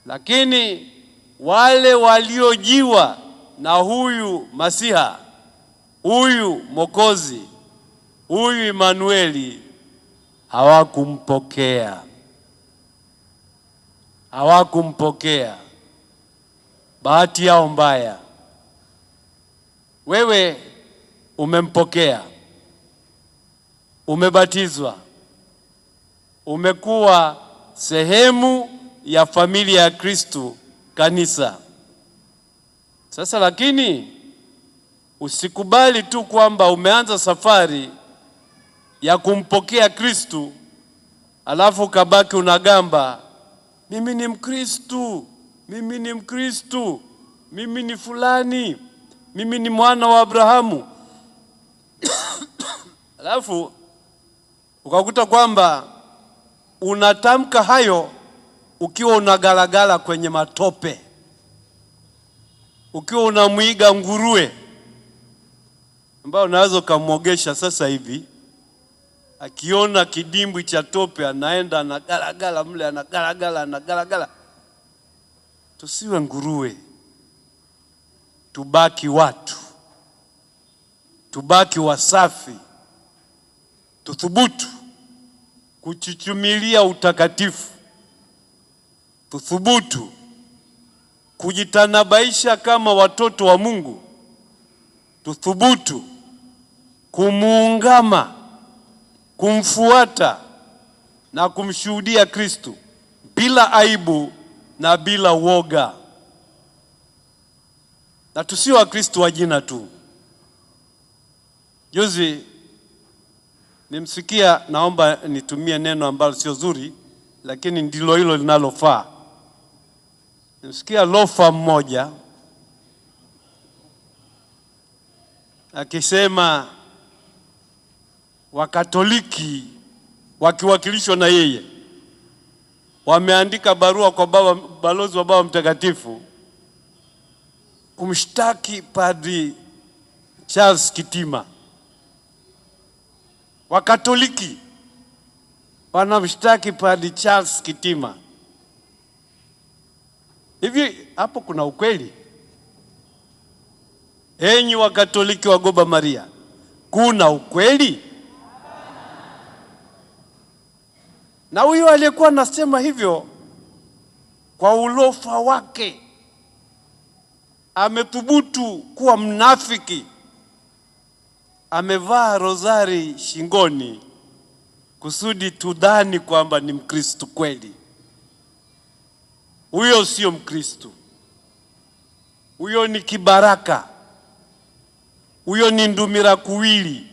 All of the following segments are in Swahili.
Lakini wale waliojiwa na huyu Masiha, huyu Mwokozi, huyu Emanueli hawakumpokea. Hawakumpokea. Bahati yao mbaya. Wewe umempokea, umebatizwa, umekuwa sehemu ya familia ya Kristo, kanisa. Sasa lakini usikubali tu kwamba umeanza safari ya kumpokea Kristo alafu kabaki unagamba mimi ni Mkristo, mimi ni Mkristo, mimi ni fulani, mimi ni mwana wa Abrahamu. Alafu ukakuta kwamba unatamka hayo ukiwa unagalagala kwenye matope, ukiwa unamuiga nguruwe ambao unaweza kumwogesha sasa hivi. Akiona kidimbwi cha tope anaenda anagalagala mle, anagalagala. Tusiwe nguruwe, tubaki watu, tubaki wasafi, tuthubutu kuchuchumilia utakatifu, tuthubutu kujitanabaisha kama watoto wa Mungu, tuthubutu kumuungama, kumfuata na kumshuhudia Kristo bila aibu na bila woga. Na tusiwe Wakristo wa jina tu. Juzi nimsikia, naomba nitumie neno ambalo sio zuri lakini ndilo hilo linalofaa. Nimsikia lofa mmoja akisema Wakatoliki wakiwakilishwa na yeye wameandika barua kwa balozi wa Baba Mtakatifu kumshtaki Padri Charles Kitima. Wakatoliki wanamshtaki Padri Charles Kitima. Hivi hapo kuna ukweli? Enyi Wakatoliki wa Goba Maria, kuna ukweli? Na huyo aliyekuwa anasema hivyo kwa ulofa wake amethubutu kuwa mnafiki. Amevaa rozari shingoni kusudi tudhani kwamba ni Mkristo kweli. Huyo sio Mkristo. Huyo ni kibaraka. Huyo ni ndumira kuwili.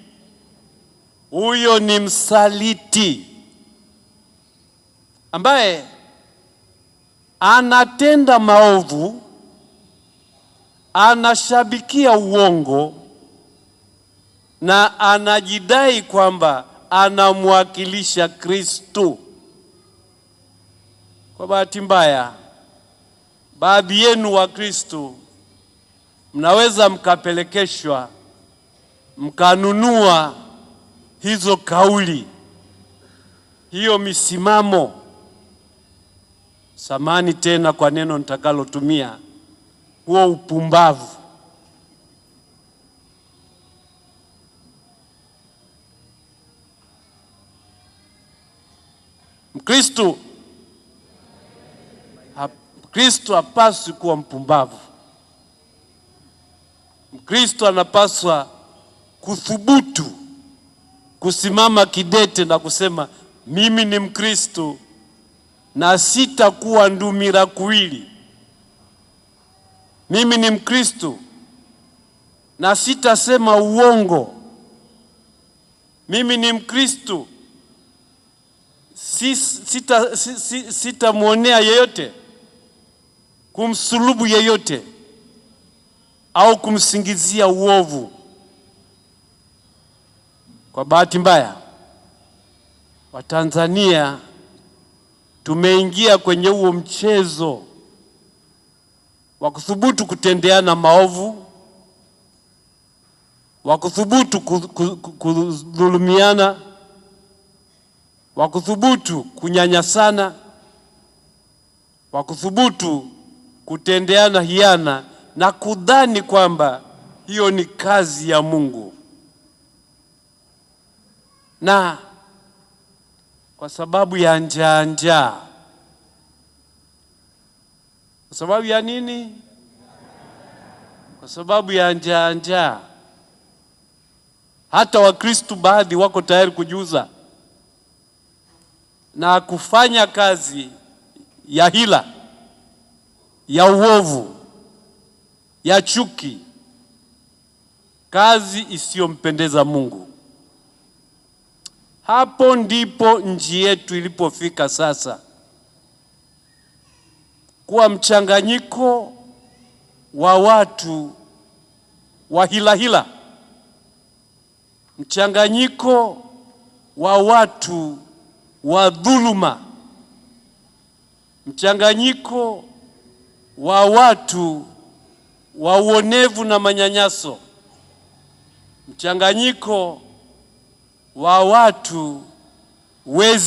Huyo ni msaliti ambaye anatenda maovu, anashabikia uongo na anajidai kwamba anamwakilisha Kristo. Kwa bahati mbaya, baadhi yenu wa Kristo mnaweza mkapelekeshwa mkanunua hizo kauli, hiyo misimamo. Samani tena kwa neno nitakalotumia, huo upumbavu. Mkristo hapaswi kuwa mpumbavu. Mkristo anapaswa kuthubutu kusimama kidete na kusema mimi ni Mkristo na sitakuwa ndumira kuwili. Mimi ni Mkristo na sitasema uongo. Mimi ni Mkristo, sitamwonea yeyote, kumsulubu yeyote au kumsingizia uovu. Kwa bahati mbaya, Watanzania tumeingia kwenye huo mchezo wa kuthubutu kutendeana maovu, wa kuthubutu kudhulumiana, wa kuthubutu kunyanyasana, wa kuthubutu kutendeana hiana na kudhani kwamba hiyo ni kazi ya Mungu. Na kwa sababu ya njaa. Kwa sababu ya nini? Kwa sababu ya njaa. Hata Wakristo baadhi wako tayari kujiuza na kufanya kazi ya hila, ya uovu, ya chuki, kazi isiyompendeza Mungu. Hapo ndipo nchi yetu ilipofika sasa, kuwa mchanganyiko wa watu wa hila, mchanganyiko wa watu wa dhuluma, mchanganyiko wa watu wa uonevu na manyanyaso, mchanganyiko wa watu wezi.